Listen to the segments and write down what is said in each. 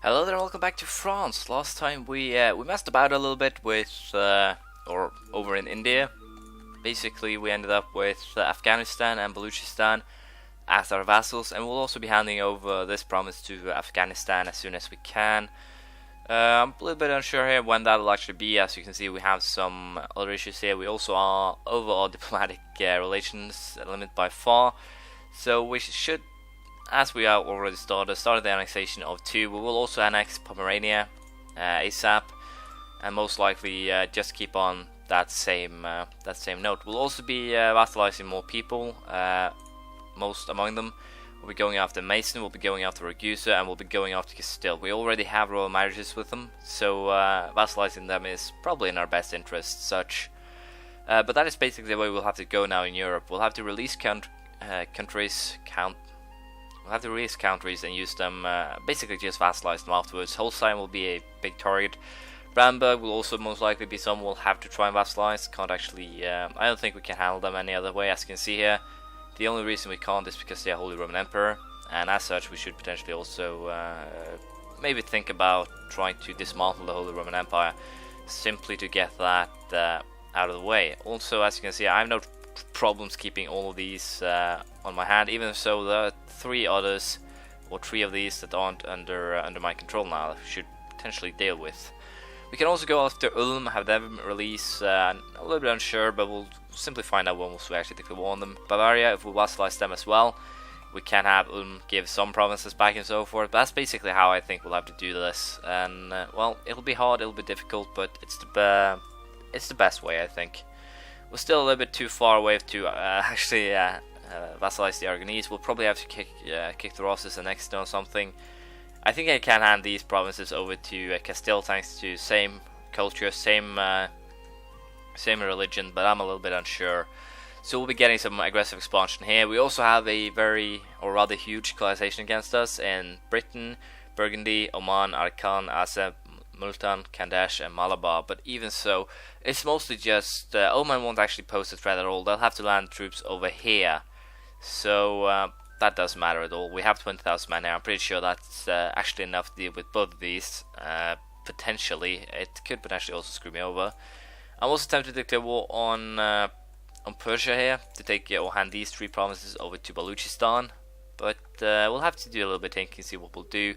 Hello there and welcome back to France. Last time we messed about a little bit with, or over in India. Basically we ended up with Afghanistan and Baluchistan as our vassals, and we'll also be handing over this province to Afghanistan as soon as we can. I'm a little bit unsure here when that'll actually be. As you can see, we have some other issues here. We also are over our diplomatic relations limit by far, so we should, as we are already started the annexation of 2, we will also annex Pomerania ASAP, and most likely just keep on that same note. We'll also be vassalizing more people. Most among them will be going after Mason, we'll be going after Ragusa, and we'll be going after Castile. We already have royal marriages with them, so vassalizing them is probably in our best interest. Such, but that is basically the way we'll have to go now in Europe. We'll have to release countries. We'll have to release countries and use them, basically just vassalize them afterwards. Holstein will be a big target. Brandenburg will also most likely be some we'll have to try and vassalize. Can't actually, I don't think we can handle them any other way, as you can see here. The only reason we can't is because they are Holy Roman Emperor, and as such we should potentially also maybe think about trying to dismantle the Holy Roman Empire, simply to get that out of the way. Also, as you can see, I have no problems keeping all of these on my hand, even so there are 3 others, or 3 of these that aren't under my control now that we should potentially deal with. We can also go after Ulm, have them release, a little bit unsure, but we'll simply find out once we actually declare war on them. Bavaria, if we vassalize them as well, we can have Ulm give some provinces back and so forth. But that's basically how I think we'll have to do this, and well, it'll be hard, it'll be difficult, but it's the best way, I think. We're still a little bit too far away to actually vassalize the Aragonese. We'll probably have to kick the Rosses and Exeter or something. I think I can hand these provinces over to Castile, thanks to same culture, same religion, but I'm a little bit unsure. So we'll be getting some aggressive expansion here. We also have a very, or rather huge colonization against us in Britain, Burgundy, Oman, Arakan, Azeb, Multan, Kandesh and Malabar, but even so, it's mostly just Oman won't actually pose a threat at all. They'll have to land troops over here, so that doesn't matter at all. We have 20,000 men now. I'm pretty sure that's actually enough to deal with both of these. Potentially, it could potentially also screw me over. I'm also tempted to declare war on Persia here, to take or hand these 3 provinces over to Baluchistan, but we'll have to do a little bit of thinking, see what we'll do.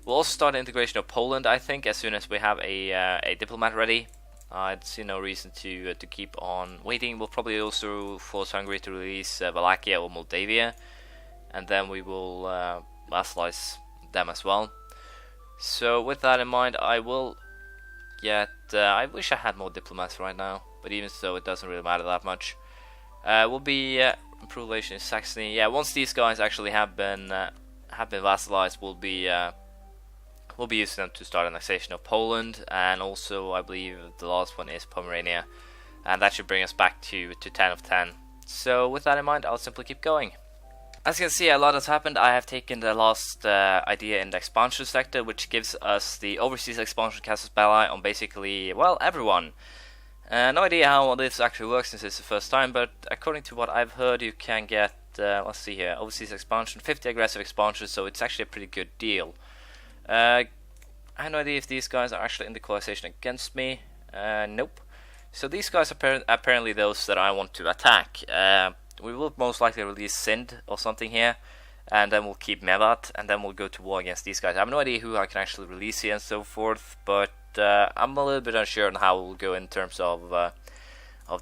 We'll also start the integration of Poland, I think, as soon as we have a diplomat ready. I'd see no reason to keep on waiting. We'll probably also force Hungary to release Wallachia or Moldavia, and then we will vassalize them as well. So with that in mind, I will get... I wish I had more diplomats right now, but even so, it doesn't really matter that much. We'll be improve relations in Saxony. Yeah, once these guys actually have been vassalized, we'll be using them to start annexation of Poland, and also I believe the last one is Pomerania, and that should bring us back to 10 of 10. So with that in mind, I'll simply keep going. As you can see, a lot has happened. I have taken the last idea in the expansion sector, which gives us the overseas expansion casus belli on basically, well, everyone. No idea how this actually works since it's the first time, but according to what I've heard, you can get, let's see here, overseas expansion, 50 aggressive expansions, so it's actually a pretty good deal. I have no idea if these guys are actually in the coalition against me. Nope. So these guys are apparently those that I want to attack. We will most likely release Sind or something here, and then we'll keep Mevat, and then we'll go to war against these guys. I have no idea who I can actually release here and so forth, but I'm a little bit unsure on how we'll go in terms of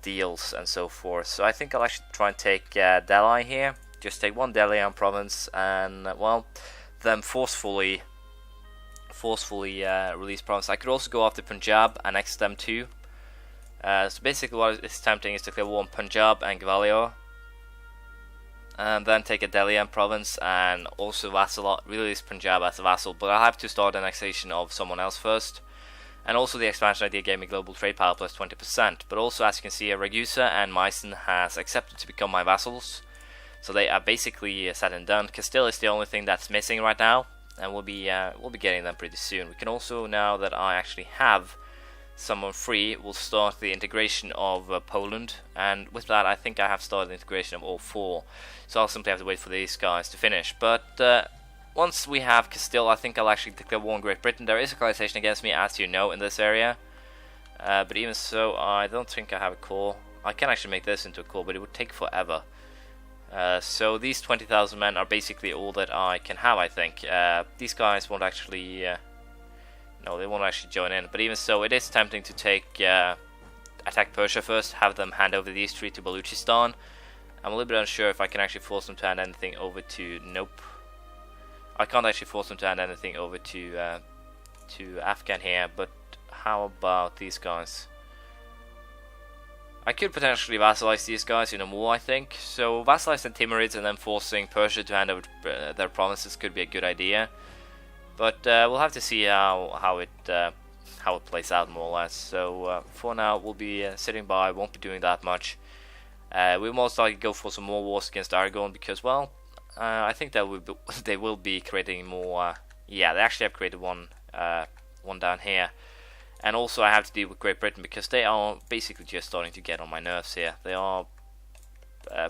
deals and so forth. So I think I'll actually try and take Delhi here. Just take 1 Delhi on province, and well, then forcefully release province. I could also go after Punjab, annex them too. So basically what is tempting is to declare war on Punjab and Gwalior, and then take a Delhi province and also release Punjab as a vassal, but I'll have to start annexation of someone else first. And also the expansion idea gave me global trade power plus 20%, but also as you can see, Ragusa and Meissen has accepted to become my vassals, so they are basically set and done. Castile is the only thing that's missing right now, and we'll be getting them pretty soon. We can also, now that I actually have someone free, we'll start the integration of Poland, and with that I think I have started the integration of all 4, so I'll simply have to wait for these guys to finish. But once we have Castile, I think I'll actually declare war on Great Britain. There is a coalition against me, as you know, in this area. But even so, I don't think I have a call. I can actually make this into a call, but it would take forever. So these 20,000 men are basically all that I can have, I think. These guys won't actually... no, they won't actually join in. But even so, it is tempting to take... attack Persia first, have them hand over these three to Baluchistan. I'm a little bit unsure if I can actually force them to hand anything over to... Nope. I can't actually force them to hand anything over to Afghan here, but how about these guys? I could potentially vassalize these guys in a war, I think. So vassalize the Timurids and then forcing Persia to hand over their provinces could be a good idea. But we'll have to see how it plays out more or less. So for now, we'll be sitting by, won't be doing that much. We'll most likely go for some more wars against Aragon because, well, I think that they will be creating more. Yeah, they actually have created one down here. And also I have to deal with Great Britain because they are basically just starting to get on my nerves here. They are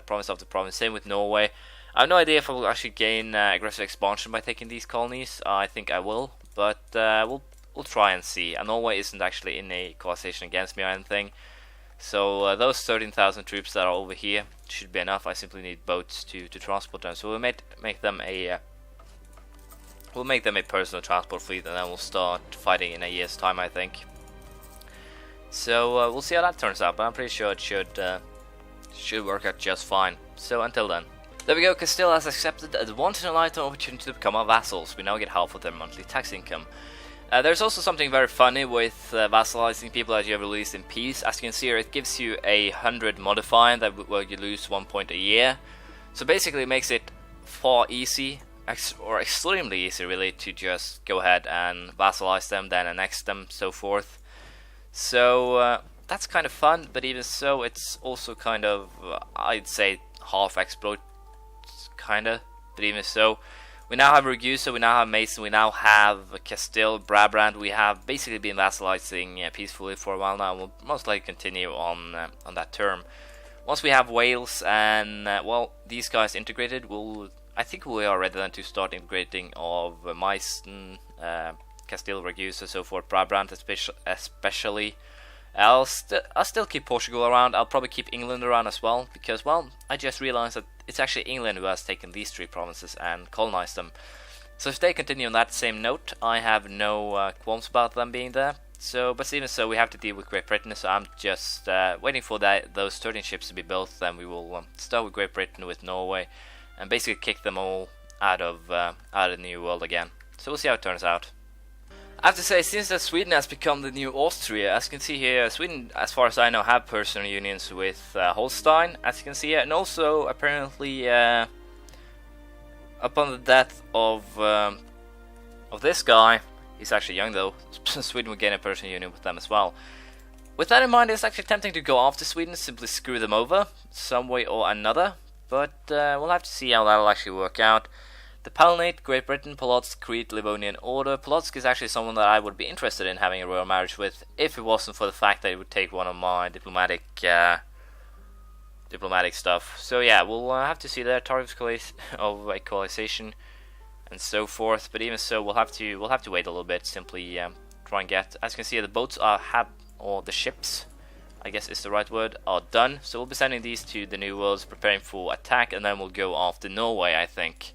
province after province. Same with Norway. I have no idea if I will actually gain aggressive expansion by taking these colonies. I think I will, but we'll try and see. And Norway isn't actually in a coalition against me or anything. So those 13,000 troops that are over here should be enough. I simply need boats to transport them. So we'll make them a personal transport fleet, and then we'll start fighting in a year's time, I think. So we'll see how that turns out, but I'm pretty sure it should work out just fine. So until then. There we go, Castile has accepted a once-in-a-lifetime opportunity to become our vassals. We now get half of their monthly tax income. There's also something very funny with vassalizing people that you have released in peace. As you can see here, it gives you a 100 modifier where you lose 1 point a year. So basically it makes it far easy, or extremely easy really, to just go ahead and vassalize them, then annex them, so forth. So that's kind of fun, but even so, it's also kind of, I'd say, half exploit, kinda. But even so, we now have Ragusa, we now have Mason, we now have Castile, Brabant. We have basically been vassalizing peacefully for a while now, and we'll most likely continue on that term. Once we have Wales and, well, these guys integrated, I think we are ready then to start integrating of Meissen, Castile, Ragusa, so forth, Brabant especially. I'll still keep Portugal around. I'll probably keep England around as well, because, well, I just realized that it's actually England who has taken these three provinces and colonized them. So if they continue on that same note, I have no qualms about them being there. So, but even so, we have to deal with Great Britain, so I'm just waiting for those 13 ships to be built. Then we will start with Great Britain, with Norway, and basically kick them all out of the New World again. So we'll see how it turns out. I have to say, since that Sweden has become the new Austria, as you can see here, Sweden, as far as I know, have personal unions with Holstein, as you can see here, and also apparently upon the death of this guy, he's actually young though, Sweden will gain a personal union with them as well. With that in mind, it's actually tempting to go after Sweden, simply screw them over, some way or another, but we'll have to see how that'll actually work out. The Palatinate, Great Britain, Polotsk, Crete, Livonian Order. Polotsk is actually someone that I would be interested in having a royal marriage with, if it wasn't for the fact that it would take one of my diplomatic stuff. So yeah, we'll have to see their targets of a coalition and so forth. But even so, we'll have to wait a little bit. Simply try and get. As you can see, the boats or the ships, I guess is the right word, are done. So we'll be sending these to the New Worlds, preparing for attack, and then we'll go after Norway, I think.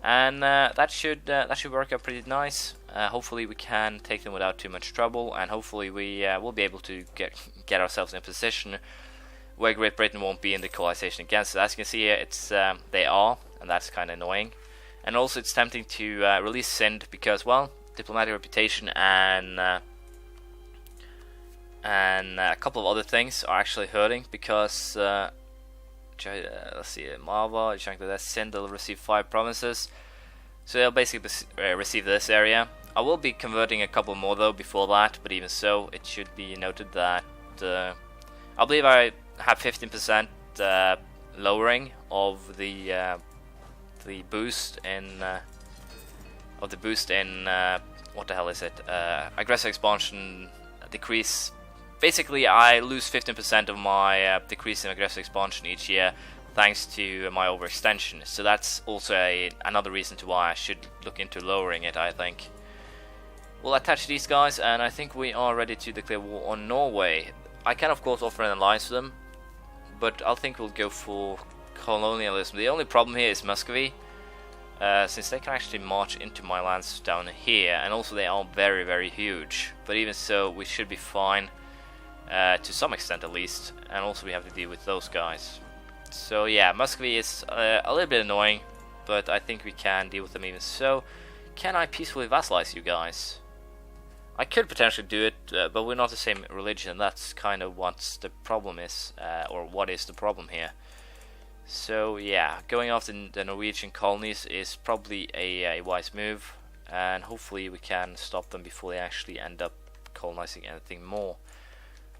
And that should work out pretty nice. Hopefully we can take them without too much trouble, and hopefully we will be able to get ourselves in a position where Great Britain won't be in the coalition against us. As you can see here, it's they are, and that's kind of annoying. And also it's tempting to release Sind because, well, diplomatic reputation and a couple of other things are actually hurting because. Let's see, Malva, Sind will receive 5 provinces, so they'll basically receive this area. I will be converting a couple more though before that, but even so, it should be noted that I believe I have 15% lowering of the boost in what the hell is it? Aggressive expansion decrease. Basically, I lose 15% of my decrease in aggressive expansion each year thanks to my overextension. So that's also another reason to why I should look into lowering it, I think. We'll attach these guys, and I think we are ready to declare war on Norway. I can of course offer an alliance to them, but I think we'll go for colonialism. The only problem here is Muscovy, since they can actually march into my lands down here, and also they are very, very huge. But even so, we should be fine, to some extent at least, and also we have to deal with those guys. So yeah, Muscovy is a little bit annoying, but I think we can deal with them even so. Can I peacefully vassalize you guys? I could potentially do it, but we're not the same religion. That's kind of what the problem is, or what is the problem here. So yeah, going after the Norwegian colonies is probably a wise move, and hopefully we can stop them before they actually end up colonizing anything more.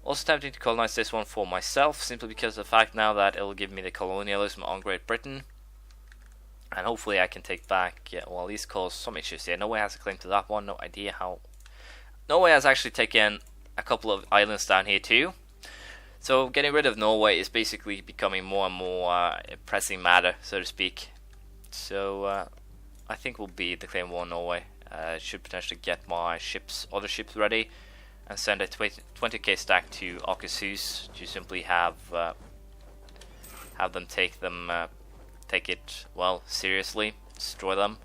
Also tempting to colonize this one for myself, simply because of the fact now that it'll give me the colonialism on Great Britain, and hopefully I can take back, well, at least cause some issues here. Norway has a claim to that one, no idea how. Norway has actually taken a couple of islands down here too. So getting rid of Norway is basically becoming more and more a pressing matter, so to speak. So I think we'll be declaring war on Norway. Should potentially get my other ships ready, and send a 20k stack to Akershus to simply have them take it well seriously, destroy them.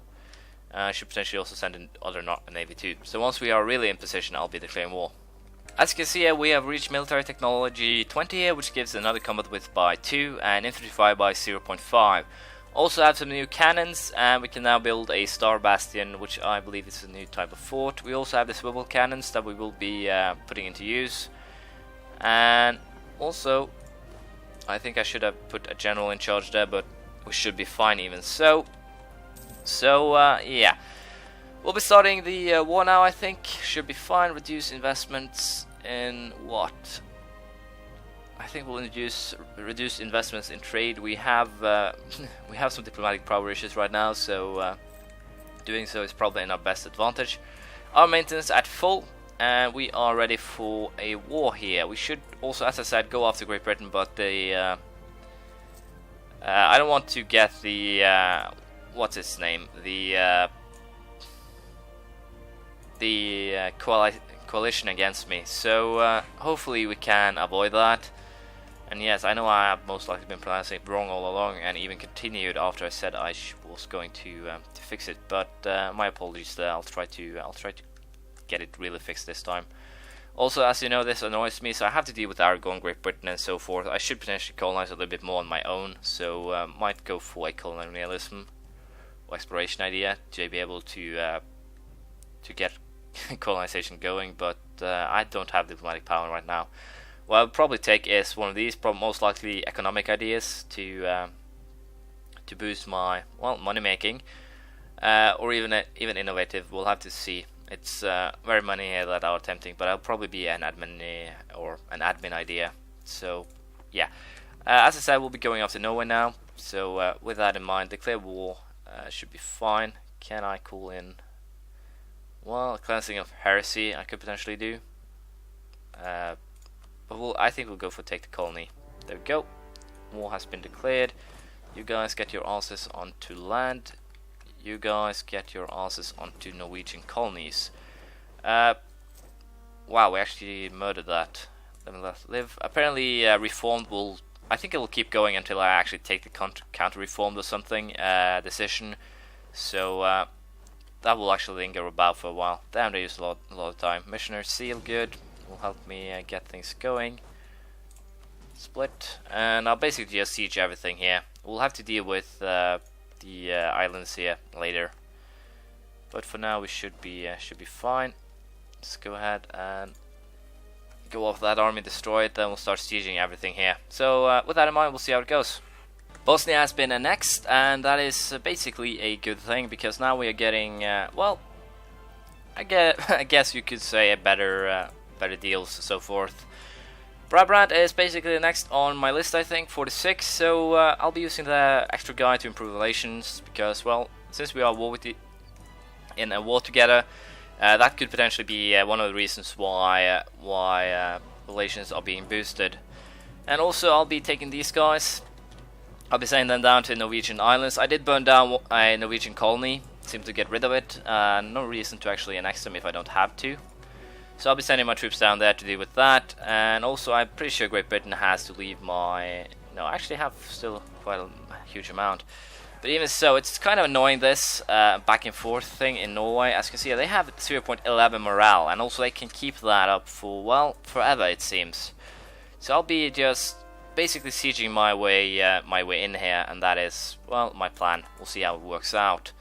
I should potentially also send in other navy too. So once we are really in position, I'll be declaring war. As you can see here, we have reached military technology 20 here, which gives another combat width by 2 and infantry fire by 0.5. Also have some new cannons, and we can now build a Star Bastion, which I believe is a new type of fort. We also have the swivel cannons that we will be putting into use. And also, I think I should have put a general in charge there, but we should be fine even so. So yeah, we'll be starting the war now. I think should be fine. Reduce investments in what? I think we'll reduce investments in trade. We have some diplomatic power issues right now, so doing so is probably in our best advantage. Our maintenance at full, and we are ready for a war here. We should also, as I said, go after Great Britain, but I don't want to get the what's its name? The coalition against me. So hopefully we can avoid that. And yes, I know I have most likely been pronouncing it wrong all along, and even continued after I said I was going to fix it. But my apologies there. I'll try to get it really fixed this time. Also, as you know, this annoys me, so I have to deal with Aragon, Great Britain, and so forth. I should potentially colonize a little bit more on my own, so might go for a colonialism or exploration idea to be able to get colonization going. But I don't have diplomatic power right now. What I'll probably take is one of these, most likely economic ideas to boost my money making, or even innovative. We'll have to see. It's very many here that are tempting, but I'll probably be an admin idea. So yeah, as I said, we'll be going after Norway now. So with that in mind, declare war should be fine. Can I call in? Well, a cleansing of heresy I could potentially do. But I think we'll go for take the colony. There we go. War has been declared. You guys get your asses onto land. You guys get your asses onto Norwegian colonies. Wow, we actually murdered that. Let me live. Apparently, reformed will. I think it will keep going until I actually take the counter-reformed or something decision. So that will actually linger about for a while. Damn, they use a lot of time. Missioner Seal, good. Will help me get things going. Split, and I'll basically just siege everything here. We'll have to deal with the islands here later, but for now we should be fine. Let's go ahead and go off that army, destroy it, then we'll start sieging everything here. So with that in mind, we'll see how it goes. Bosnia has been annexed, and that is basically a good thing, because now we are getting well, I guess you could say a better deals and so forth. Brabant is basically the next on my list, I think, 46, so I'll be using the extra guy to improve relations, because, well, since we are in a war together, that could potentially be one of the reasons why relations are being boosted. And also I'll be taking these guys, I'll be sending them down to Norwegian islands. I did burn down a Norwegian colony, seem to get rid of it. No reason to actually annex them if I don't have to. So I'll be sending my troops down there to deal with that. And also I'm pretty sure Great Britain has to leave my... No, I actually have still quite a huge amount. But even so, it's kind of annoying this back and forth thing in Norway. As you can see, they have 0.11 morale. And also they can keep that up for, well, forever it seems. So I'll be just... basically sieging my way in here, and that is, well, my plan. We'll see how it works out,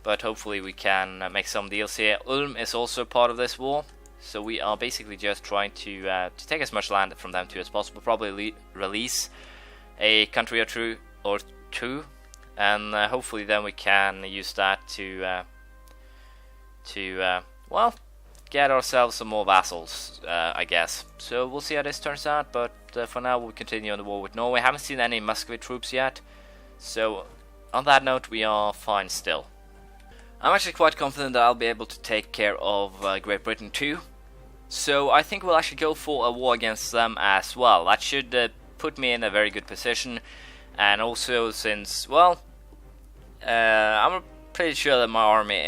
but hopefully we can make some deals here. Ulm is also part of this war, so we are basically just trying to take as much land from them too as possible. Probably release a country or two, and hopefully then we can use that to well, get ourselves some more vassals, I guess. So we'll see how this turns out, but for now we'll continue on the war with Norway. Haven't seen any Muscovy troops yet, so on that note we are fine still. I'm actually quite confident that I'll be able to take care of Great Britain too, so I think we'll actually go for a war against them as well. That should put me in a very good position, and also since, well, I'm pretty sure that my army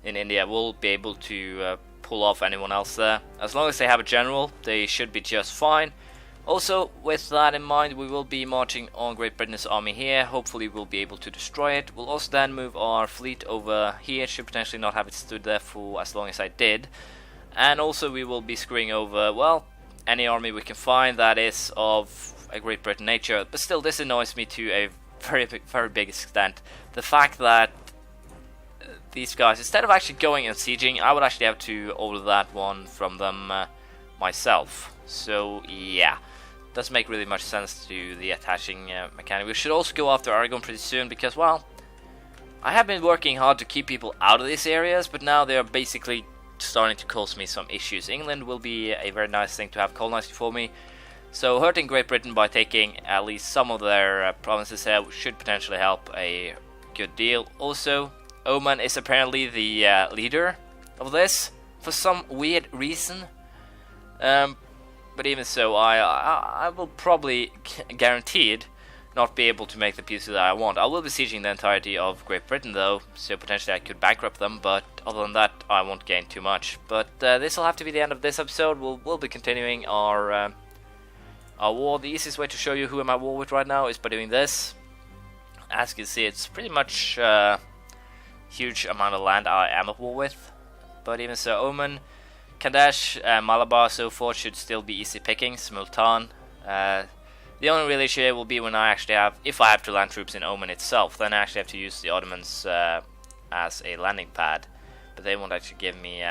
in India will be able to pull off anyone else there. As long as they have a general, they should be just fine. Also, with that in mind, we will be marching on Great Britain's army here. Hopefully we'll be able to destroy it. We'll also then move our fleet over here. Should potentially not have it stood there for as long as I did. And also we will be screwing over, well, any army we can find that is of a Great Britain nature. But still, this annoys me to a very big extent. The fact that these guys, instead of actually going and sieging, I would actually have to order that one from them myself. So yeah, doesn't make really much sense to the attaching mechanic. We should also go after Aragon pretty soon because, well, I have been working hard to keep people out of these areas, but now they are basically starting to cause me some issues. England will be a very nice thing to have colonized for me. So hurting Great Britain by taking at least some of their provinces here should potentially help a good deal. Also, Oman is apparently the leader of this for some weird reason. But even so, I will probably guaranteed not be able to make the peace that I want. I will be sieging the entirety of Great Britain though, so potentially I could bankrupt them, but other than that I won't gain too much. But this will have to be the end of this episode. We'll be continuing our war. The easiest way to show you who I'm at war with right now is by doing this. As you can see, it's pretty much huge amount of land I am at war with. But even so, Oman, Kadesh, Malabar, so forth should still be easy pickings. Multan. The only real issue will be when I actually have, if I have to land troops in Oman itself, then I actually have to use the Ottomans as a landing pad. But they won't actually give me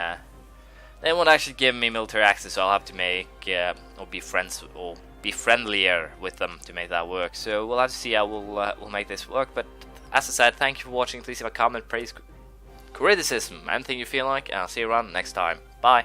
military access, so I'll have to make or be friendlier with them to make that work. So we'll have to see how we'll make this work. But as I said, thank you for watching. Please leave a comment, praise, criticism, anything you feel like, and I'll see you around next time. Bye.